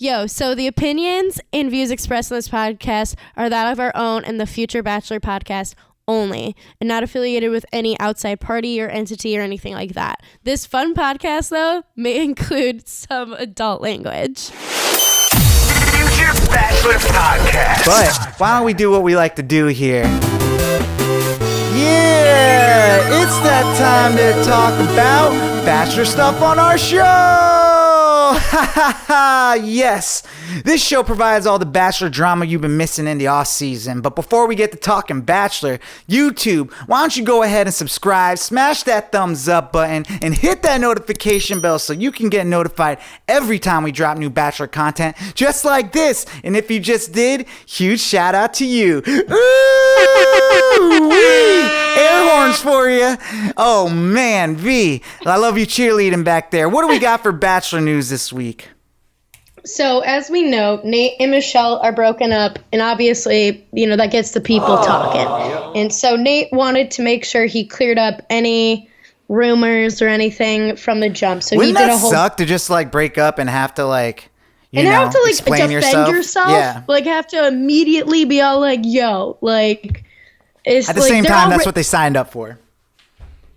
Yo, so the opinions and views expressed in this podcast are that of our own and the future Bachelor podcast only, and not affiliated with any outside party or entity or anything like that. This fun podcast, though, may include some adult language. Future Bachelor podcast. But why don't we do what we like to do here? Yeah, it's that time to talk about Bachelor stuff on our show. Ha ha ha! Yes, this show provides all the Bachelor drama you've been missing in the off season. But before we get to talking Bachelor, YouTube, why don't you go ahead and subscribe, smash that thumbs up button, and hit that notification bell so you can get notified every time we drop new Bachelor content, just like this. And if you just did, huge shout out to you. Ooh-wee! Air horns for you. Oh man, V, I love you cheerleading back there. What do we got for Bachelor news this week? So, as we know, Nate and Michelle are broken up, and obviously, that gets the people talking. Yep. And so Nate wanted to make sure he cleared up any rumors or anything from the jump. So Wouldn't he did that a whole suck to just break up and have to explain defend yourself? Yeah. Have to immediately be all yo, it's at the same time, that's what they signed up for.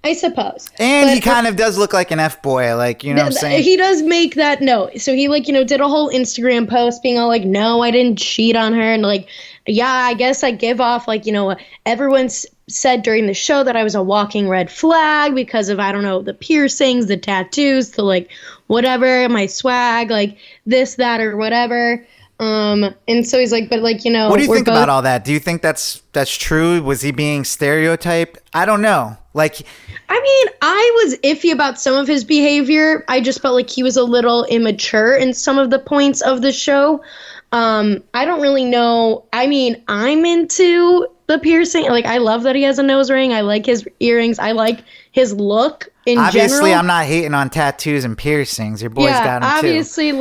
I suppose. And he kind of does look like an F-boy, what I'm saying? He does make that note. So he, did a whole Instagram post being all no, I didn't cheat on her. And, yeah, I guess I give off, everyone's said during the show that I was a walking red flag because of, the piercings, the tattoos, the, whatever, my swag, this, that, or whatever. And so he's but what do you think about all that? Do you think that's true? Was he being stereotyped? I don't know. I was iffy about some of his behavior. I just felt like he was a little immature in some of the points of the show. I don't really know. I'm into the piercing. I love that he has a nose ring. I like his earrings. I like his look in general. Obviously, I'm not hating on tattoos and piercings. Your boy's got them too. Obviously,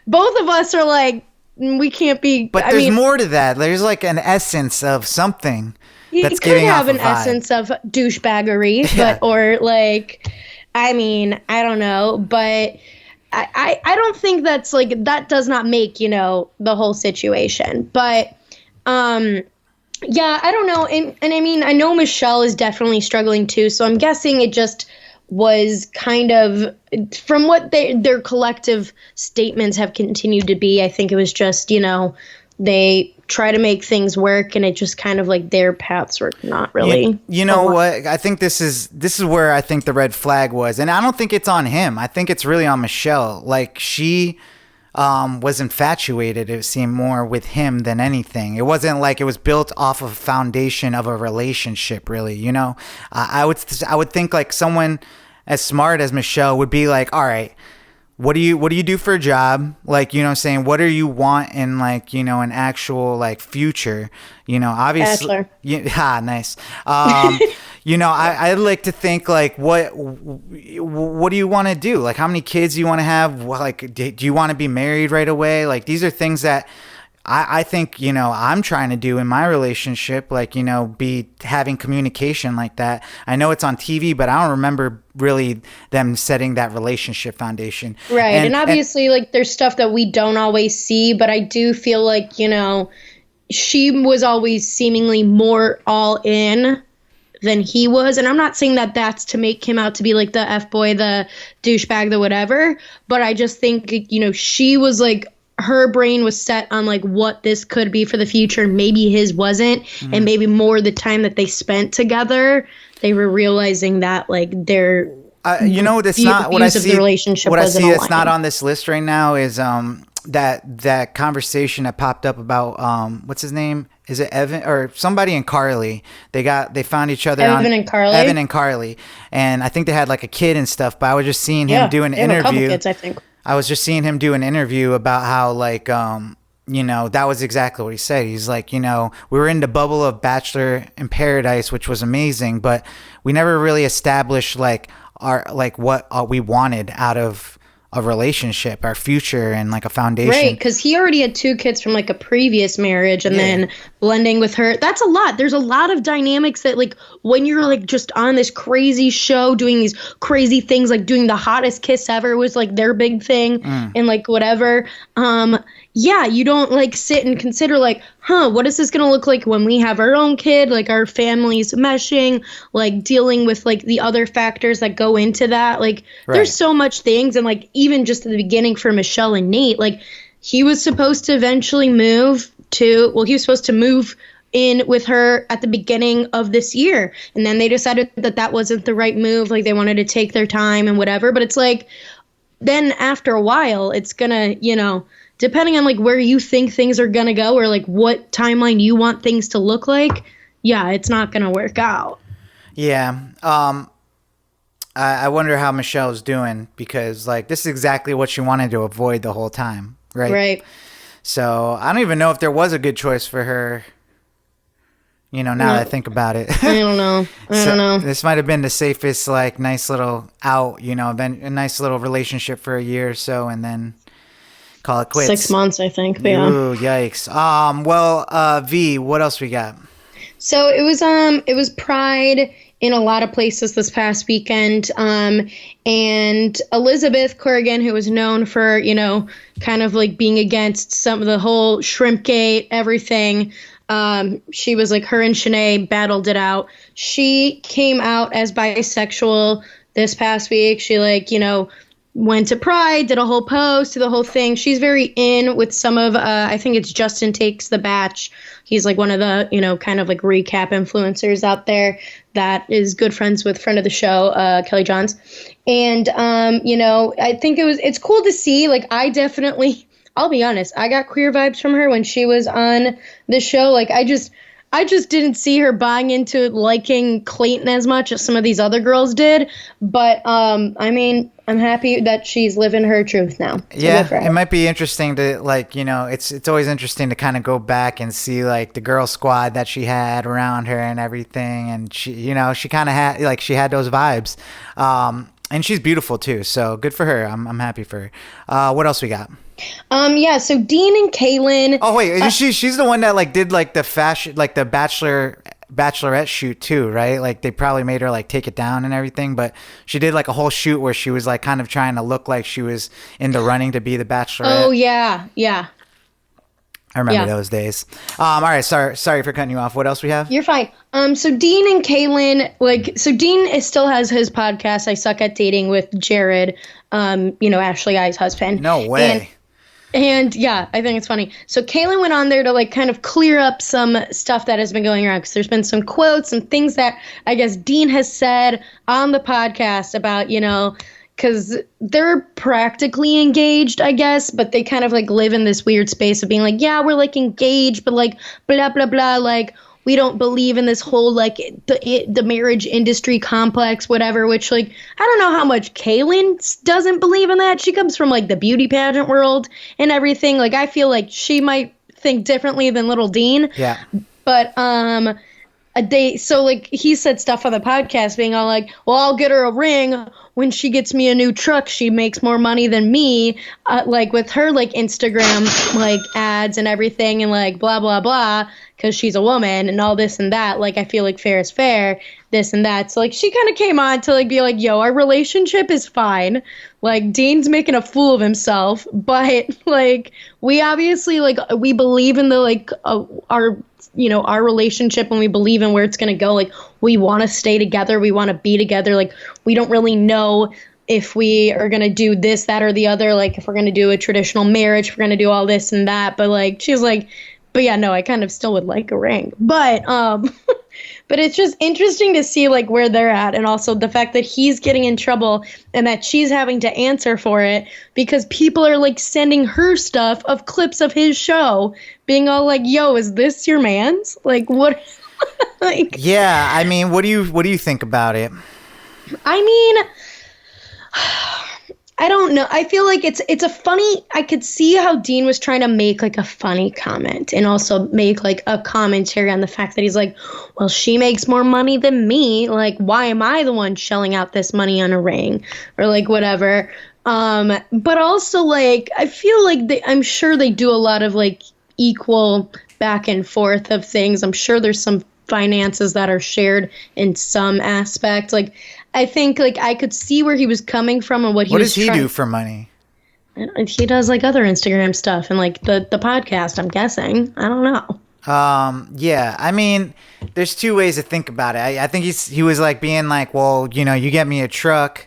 both of us are we can't be. But there's more to that. There's an essence of something. That's could have an essence of douchebaggery, yeah. I don't know, but I don't think that's that does not make the whole situation. But yeah, I don't know, and I know Michelle is definitely struggling too, so I'm guessing it just was kind of from what their collective statements have continued to be. I think it was just they try to make things work, and it just kind of their paths were not really. You know what? I think this is where I think the red flag was, and I don't think it's on him. I think it's really on Michelle. she was infatuated, it seemed, more with him than anything. It wasn't it was built off of a foundation of a relationship, really. I would think someone as smart as Michelle would be all right, what do you do for a job? What do you want in an actual future? Obviously. Bachelor. Nice. I'd like to think what do you want to do? How many kids do you want to have? Do you want to be married right away? These are things that I think, I'm trying to do in my relationship, be having communication like that. I know it's on TV, but I don't remember really them setting that relationship foundation. Right. And obviously, there's stuff that we don't always see, but I do feel she was always seemingly more all in than he was. And I'm not saying that that's to make him out to be the F-boy, the douchebag, the whatever, but I just think, she was her brain was set on what this could be for the future. Maybe his wasn't. Mm-hmm. And maybe more the time that they spent together, they were realizing that their that's not what I see. The relationship what I see aligned. That's not on this list right now is that conversation that popped up about what's his name? Is it Evan or somebody in Carly? They found each other. Evan and Carly, and I think they had a kid and stuff. But I was just seeing him do an interview. A couple kids, I think. I was just seeing him do an interview about how that was exactly what he said. He's we were in the bubble of Bachelor in Paradise, which was amazing, but we never really established what we wanted out of a relationship, our future, and like a foundation. Right, because he already had 2 kids from like a previous marriage, and then blending with her. That's a lot. There's a lot of dynamics that, like, when you're like just on this crazy show doing these crazy things, like doing the hottest kiss ever was like their big thing, and like whatever. Yeah, you don't like sit and consider like, what is this gonna look like when we have our own kid, like our families meshing, like dealing with like the other factors that go into that. Like there's so much things, and like even just at the beginning for Michelle and Nate, like he was supposed to eventually move in with her at the beginning of this year, and then they decided that that wasn't the right move. Like they wanted to take their time and whatever, but it's like then after a while it's gonna, you know, depending on like where you think things are gonna go or like what timeline you want things to look like, yeah, it's not gonna work out. Yeah. I wonder how Michelle's doing, because like this is exactly what she wanted to avoid the whole time, right? Right. So I don't even know if there was a good choice for her. You know, now that I think about it. I don't know. I don't know. This might have been the safest, like, nice little out, you know, then a nice little relationship for a year or so, and then call it quits. 6 months, I think. But yeah. Ooh, yikes. Well, V, what else we got? So it was Pride in a lot of places this past weekend. And Elizabeth Corrigan, who was known for, you know, kind of like being against some of the whole shrimp gate, everything. She was like, her and Shanae battled it out. She came out as bisexual this past week. She like, you know, went to Pride, did a whole post, did the whole thing. She's very in with some of, I think it's Justin Takes the Batch. He's like one of the, you know, kind of like recap influencers out there that is good friends with friend of the show, Kelly Johns. And, you know, I think it's cool to see, like, I'll be honest, I got queer vibes from her when she was on the show. Like, I just didn't see her buying into liking Clayton as much as some of these other girls did. But, I mean, I'm happy that she's living her truth now. So yeah, it might be interesting to, like, you know, it's always interesting to kind of go back and see, like, the girl squad that she had around her and everything. And she, you know, she kind of had, like, she had those vibes. And she's beautiful, too. So good for her. I'm happy for her. What else we got? Yeah, so Dean and Kaylin. Oh wait, she's the one that like did like the fashion, like the Bachelorette shoot too, right? Like they probably made her like take it down and everything, but she did like a whole shoot where she was like kind of trying to look like she was in the running to be the Bachelorette. Oh yeah. I remember those days. All right, sorry for cutting you off. What else we have? You're fine. So Dean and Kaylin, Dean still has his podcast, I Suck at Dating, with Jared, you know, Ashley I's husband. No way. And yeah, I think it's funny. So Kaylin went on there to like kind of clear up some stuff that has been going around, because there's been some quotes and things that I guess Dean has said on the podcast about, you know, because they're practically engaged, I guess, but they kind of like live in this weird space of being like, yeah, we're like engaged, but like blah, blah, blah, like we don't believe in this whole like the marriage industry complex, whatever, which like I don't know how much Kaylin doesn't believe in that. She comes from like the beauty pageant world and everything. Like I feel like she might think differently than little Dean. Yeah. But so like he said stuff on the podcast being all like, well, I'll get her a ring when she gets me a new truck. She makes more money than me, like with her like Instagram like ads and everything and like blah blah blah, because she's a woman and all this and that. Like I feel like fair is fair, this and that. So like she kind of came on to like be like, yo, our relationship is fine. Like Dean's making a fool of himself, but like we obviously like we believe in the like our, you know, our relationship, and we believe in where it's going to go. Like we want to stay together. We want to be together. Like we don't really know if we are going to do this, that, or the other. Like if we're going to do a traditional marriage, we're going to do all this and that. But like, she's like, but yeah, no, I kind of still would like a ring, but, but it's just interesting to see like where they're at. And also the fact that he's getting in trouble and that she's having to answer for it because people are like sending her stuff of clips of his show being all like, yo, is this your man's? Like what? Like, yeah. I mean, what do you think about it? I mean, I don't know. I feel like it's a funny, I could see how Dean was trying to make like a funny comment and also make like a commentary on the fact that he's like, well, she makes more money than me. Like, why am I the one shelling out this money on a ring or like whatever? But also, like, I feel like I'm sure they do a lot of, like, equal back and forth of things. I'm sure there's some finances that are shared in some aspect. Like, I think, like, I could see where he was coming from and what What does he do for money? And he does, like, other Instagram stuff and, like, the podcast, I'm guessing. I don't know. Yeah, I mean, there's two ways to think about it. I think he was like being like, well, you know, you get me a truck,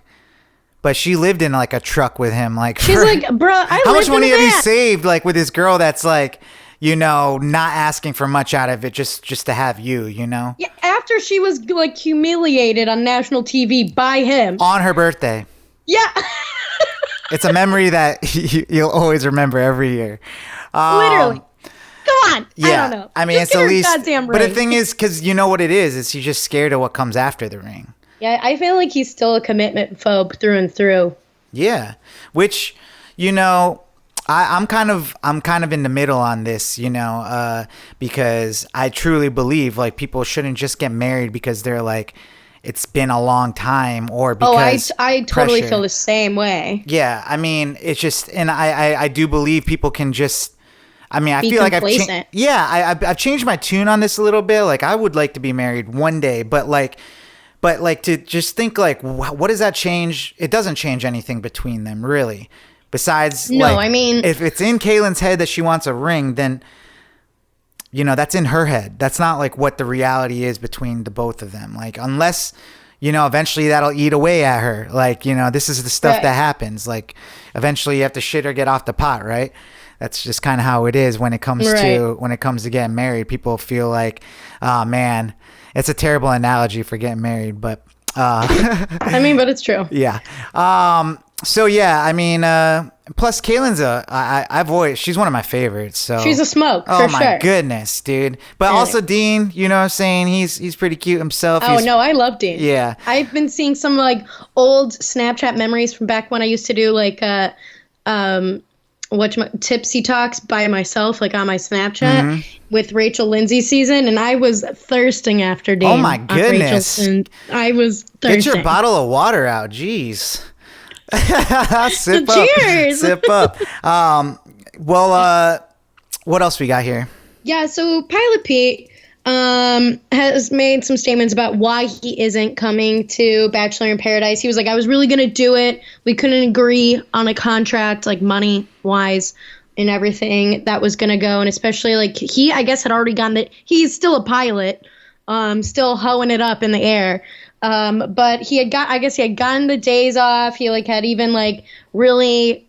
but she lived in like a truck with him. Like, she's like, bro, how much money have you saved? Like with this girl that's like, you know, not asking for much out of it, just to have you, you know? Yeah, after she was like humiliated on national TV by him on her birthday. Yeah. It's a memory that you'll always remember every year. Literally. Come on. Yeah. I don't know. I mean, just it's at least. Goddamn ring. But the thing is, because you know what it is he's just scared of what comes after the ring. Yeah, I feel like he's still a commitment phobe through and through. Yeah, which, you know, I'm kind of in the middle on this, you know, because I truly believe like people shouldn't just get married because they're like, it's been a long time or because I totally pressure. feel the same way. Yeah, I mean, it's just, and I do believe people can just. I mean, I feel like I've changed my tune on this a little bit. Like, I would like to be married one day, but like to just think like, what does that change? It doesn't change anything between them, really. Besides, no, like, I mean, if it's in Kaylin's head that she wants a ring, then, you know, that's in her head. That's not like what the reality is between the both of them. Like, unless, you know, eventually that'll eat away at her. Like, you know, this is the stuff that happens. Like, eventually you have to shit or get off the pot, right? That's just kind of how it is when it comes to getting married. People feel like, oh man, it's a terrible analogy for getting married, but I mean, but it's true. Yeah. So yeah, I mean, plus Kaylin's she's one of my favorites. So she's a smoke. Oh for my sure. goodness, dude. But also Dean, you know what I'm saying? He's pretty cute himself. Oh no, I love Dean. Yeah. I've been seeing some like old Snapchat memories from back when I used to do like tipsy talks by myself, like on my Snapchat with Rachel Lindsay season, and I was thirsting after Dean. Oh my goodness! I was thirsting. Get your bottle of water out, jeez. Sip up. Cheers. Sip up. Well, what else we got here? Yeah, so Pilot Pete has made some statements about why he isn't coming to Bachelor in Paradise. He was like, I was really going to do it. We couldn't agree on a contract, like money-wise and everything that was going to go. And especially, like, he, I guess, had already gotten that. He's still a pilot, still hoeing it up in the air. But he had gotten the days off. He, like, had even, like, really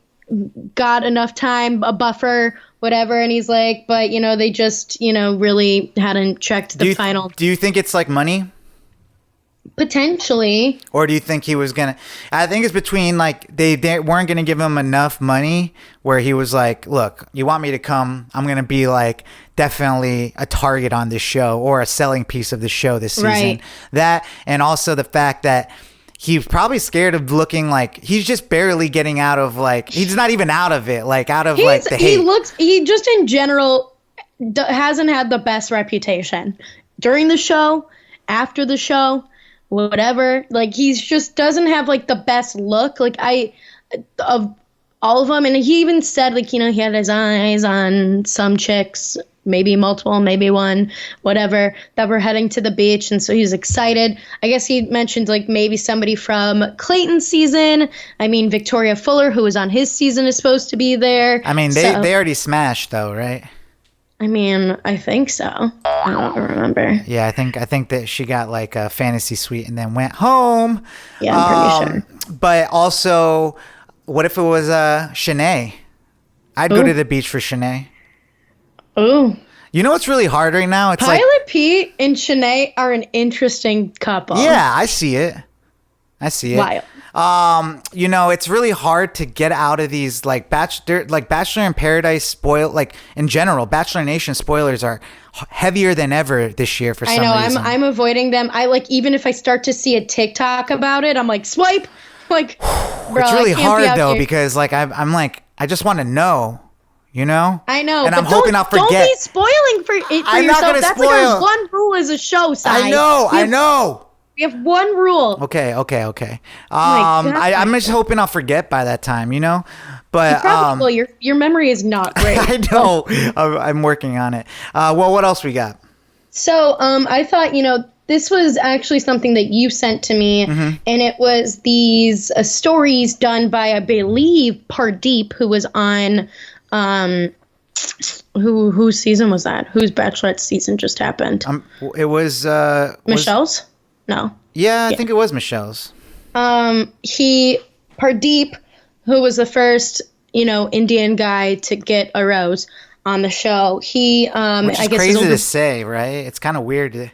got enough time, a buffer, whatever, and he's like, but, you know, they just, you know, really hadn't checked the final. Do you think it's like money? Potentially. Or do you think he was gonna? I think it's between like they weren't gonna give him enough money where he was like, look, you want me to come? I'm gonna be like definitely a target on this show or a selling piece of the show this season. Right. That, and also the fact that he's probably scared of looking like he's just barely getting out of like, he's not even out of it, like out of like the hate. He just in general hasn't had the best reputation during the show, after the show, whatever. Like he's just doesn't have like the best look. Like of all of them. And he even said like, you know, he had his eyes on some chicks, maybe multiple, maybe one, whatever, that were heading to the beach. And so he was excited. I guess he mentioned like maybe somebody from Clayton's season. I mean, Victoria Fuller, who was on his season, is supposed to be there. I mean, they already smashed though, right? I mean, I think so. I don't remember. Yeah, I think that she got like a fantasy suite and then went home. Yeah, I'm pretty sure. But also, what if it was Shanae? I'd go to the beach for Shanae. Ooh. You know what's really hard right now? It's Pilot Pete and Shanae are an interesting couple. Yeah, I see it. Wild. You know, it's really hard to get out of these like Bachelor in Paradise like in general, Bachelor Nation spoilers are heavier than ever this year for some reason. I know, I'm avoiding them. I like, even if I start to see a TikTok about it, I'm like, swipe. Like, bro, it's really hard though, because like I'm like, I just want to know. You know? I know. And I'm hoping I'll forget. Don't be spoiling for yourself. Not gonna That's spoil. like our one rule as a show, Si. I know. We have one rule. Okay. my God. I'm just hoping I'll forget by that time, But Well, your memory is not great. I know I'm working on it. Well, what else we got? So, I thought, this was actually something that you sent to me, and it was these stories done by, I believe, Pardeep, who was on, whose season was that? Whose Bachelorette season just happened? It was Michelle's? No. Yeah, I think it was Michelle's. Pardeep, who was the first, Indian guy to get a rose on the show. He, Which is I guess crazy to say, right? It's kind of weird.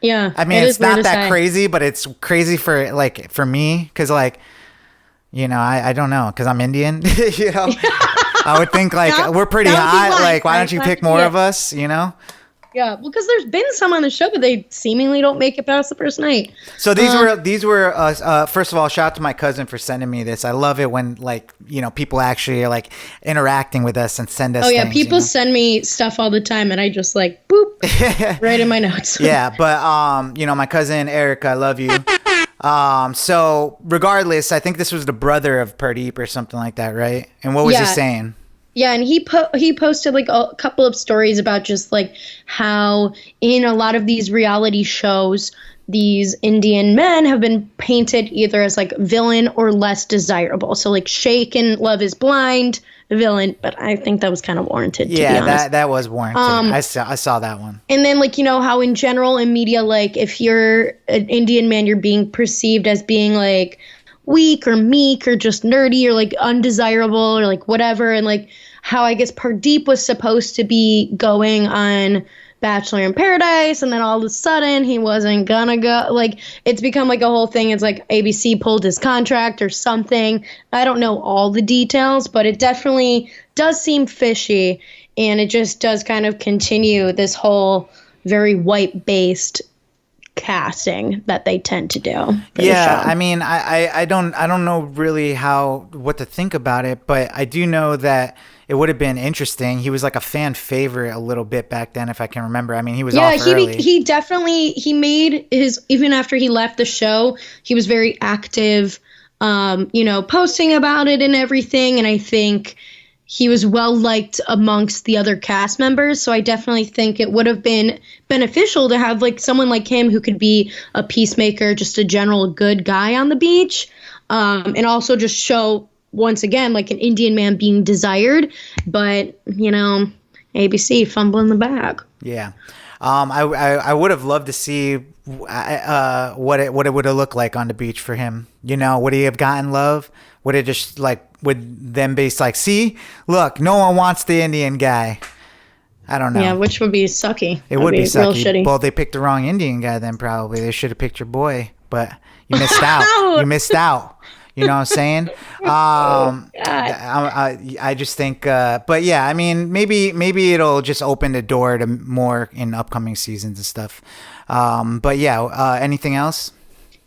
Yeah. I mean, it's not that say. crazy, but it's crazy for me because I don't know because I'm Indian. I would think we're pretty hot. Like, why don't you pick more of us? Yeah, well, because there's been some on the show, but they seemingly don't make it past the first night. So these were first of all, shout out to my cousin for sending me this. I love it when people actually are interacting with us and send us. Oh yeah, things, people send me stuff all the time, and I just boop right in my notes. Yeah, but my cousin Erica, I love you. So regardless, I think this was the brother of Pardeep or something like that, right? And what was he saying? Yeah, and he posted a couple of stories about just how in a lot of these reality shows, these Indian men have been painted either as villain or less desirable. So Shake in Love is Blind, villain, but I think that was kind of warranted. To be honest. that was warranted. I saw that one. And then how in general in media, if you're an Indian man, you're being perceived as being weak or meek or just nerdy or undesirable or whatever, and how I guess Pardeep was supposed to be going on Bachelor in Paradise, and then all of a sudden he wasn't gonna go. It's become a whole thing. It's ABC pulled his contract or something. I don't know all the details, but it definitely does seem fishy, and it just does kind of continue this whole very white-based casting that they tend to do. Yeah, I mean, I don't know really what to think about it, but I do know that it would have been interesting. He was a fan favorite a little bit back then, if I can remember. I mean, he was off early. He definitely made even after he left the show, he was very active, posting about it and everything. And I think he was well liked amongst the other cast members. So I definitely think it would have been beneficial to have someone like him who could be a peacemaker, just a general good guy on the beach, and also just show once again an Indian man being desired. But ABC fumbling the bag. Yeah. I would have loved to see what it would have looked like on the beach for him. Would he have gotten love? Would it just would them be see, look, no one wants the Indian guy? I don't know. Yeah, which would be sucky. It would be sucky. Real shitty. Well, they picked the wrong Indian guy then probably. They should have picked your boy, but you missed out. You missed out. You know what I'm saying? I just think, but yeah, I mean, maybe it'll just open the door to more in upcoming seasons and stuff. But yeah, anything else?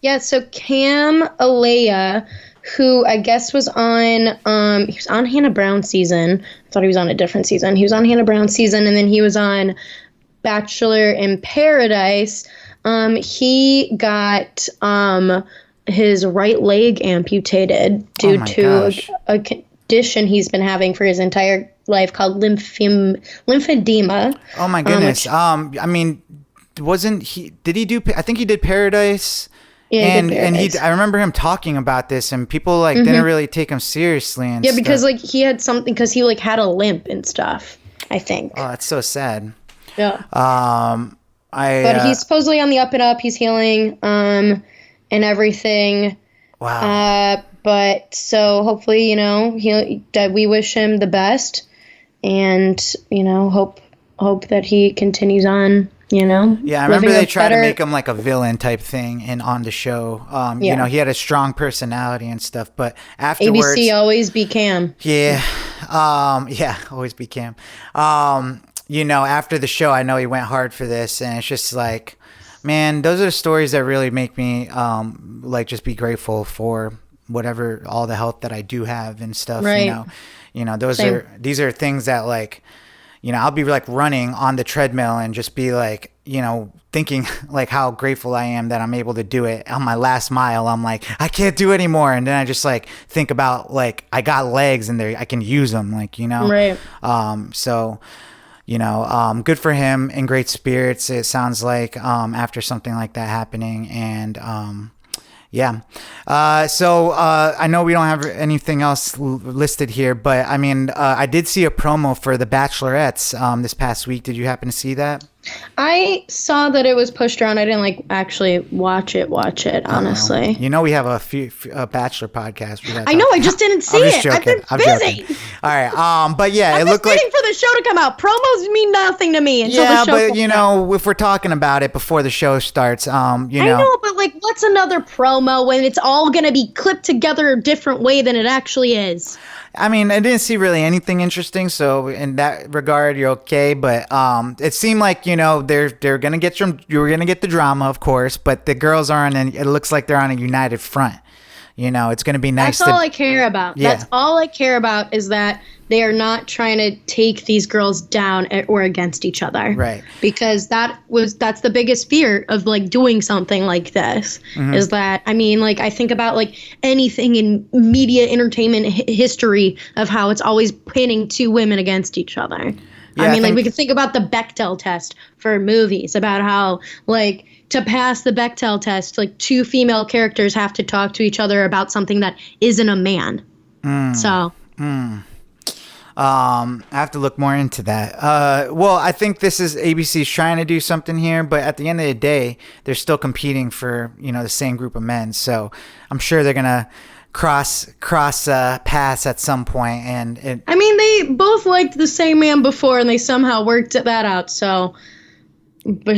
Yeah, so Cam Alea, who I guess was on, he was on Hannah Brown's season. I thought he was on a different season. He was on Hannah Brown's season, and then he was on Bachelor in Paradise. He got his right leg amputated due to a condition he's been having for his entire life called lymphedema. Oh my goodness. I mean, wasn't he? Did he do? I think he did Paradise. Yeah, and I remember him talking about this, and people didn't really take him seriously. And because he had something, because he had a limp and stuff, I think. Oh, that's so sad. Yeah. But he's supposedly on the up and up. He's healing, and everything. Wow. But so hopefully, we wish him the best, and hope that he continues on. Yeah, I remember they tried to make him a villain type thing on the show. He had a strong personality and stuff, but afterwards, ABC always be Cam. Yeah, always be Cam. After the show, I know he went hard for this, and it's just man, those are the stories that really make me just be grateful for whatever, all the health that I do have and stuff. Right. These are things that I'll be like running on the treadmill and just be like, thinking like how grateful I am that I'm able to do it on my last mile. I'm like, I can't do it anymore. And then I just like think about like, I got legs and I can use them, like, Right. So, good for him, in great spirits, it sounds like, after something like that happening. And, yeah. So I know we don't have anything else listed here, but I mean, I did see a promo for the Bachelorettes this past week. Did you happen to see that? I saw that it was pushed around. I didn't like actually watch it, honestly. We have a Bachelor podcast. I know, I just didn't see it. I've been busy. All right. But yeah, I'm it looked waiting for the show to come out. Promos mean nothing to me until the show comes out. If we're talking about it before the show starts, I know, but like, what's another promo when it's all going to be clipped together a different way than it actually is? I mean, I didn't see really anything interesting, so in that regard, you're okay. But it seemed like they're gonna get you're gonna get the drama, of course, but the girls are it looks like they're on a united front. It's gonna be nice. That's all I care about. Yeah. That's all I care about, is that they are not trying to take these girls down or against each other. Right. Because that's the biggest fear of like doing something like this, is that, I mean, like, I think about like anything in media entertainment history of how it's always pitting two women against each other. Yeah, like we could think about the Bechdel test for movies, about how like to pass the Bechdel test, like two female characters have to talk to each other about something that isn't a man. So. I have to look more into that. Well, I think this is ABC's trying to do something here, but at the end of the day, they're still competing for, the same group of men. So I'm sure they're going to cross paths at some point. I mean, they both liked the same man before, and they somehow worked that out. So, we'll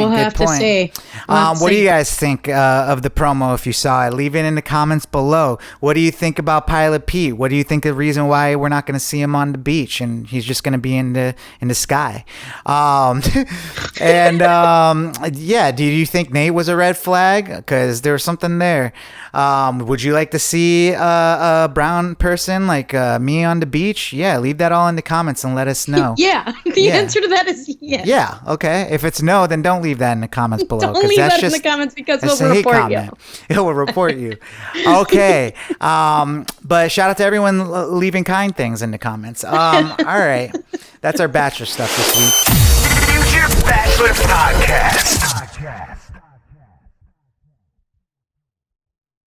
have to see. What do you guys think of the promo if you saw it? Leave it in the comments below. What do you think about Pilot Pete? What do you think the reason why we're not going to see him on the beach and he's just going to be in the sky? Yeah, do you think Nate was a red flag? Because there was something there. Would you like to see a brown person like me on the beach? Yeah, leave that all in the comments and let us know. Yeah, the answer to that is yes. Yeah, okay. If it's no, then don't leave that in the comments below. Don't leave that in the comments, because we'll report you. It will report you. Okay. But shout out to everyone leaving kind things in the comments. All right. That's our Bachelor stuff this week.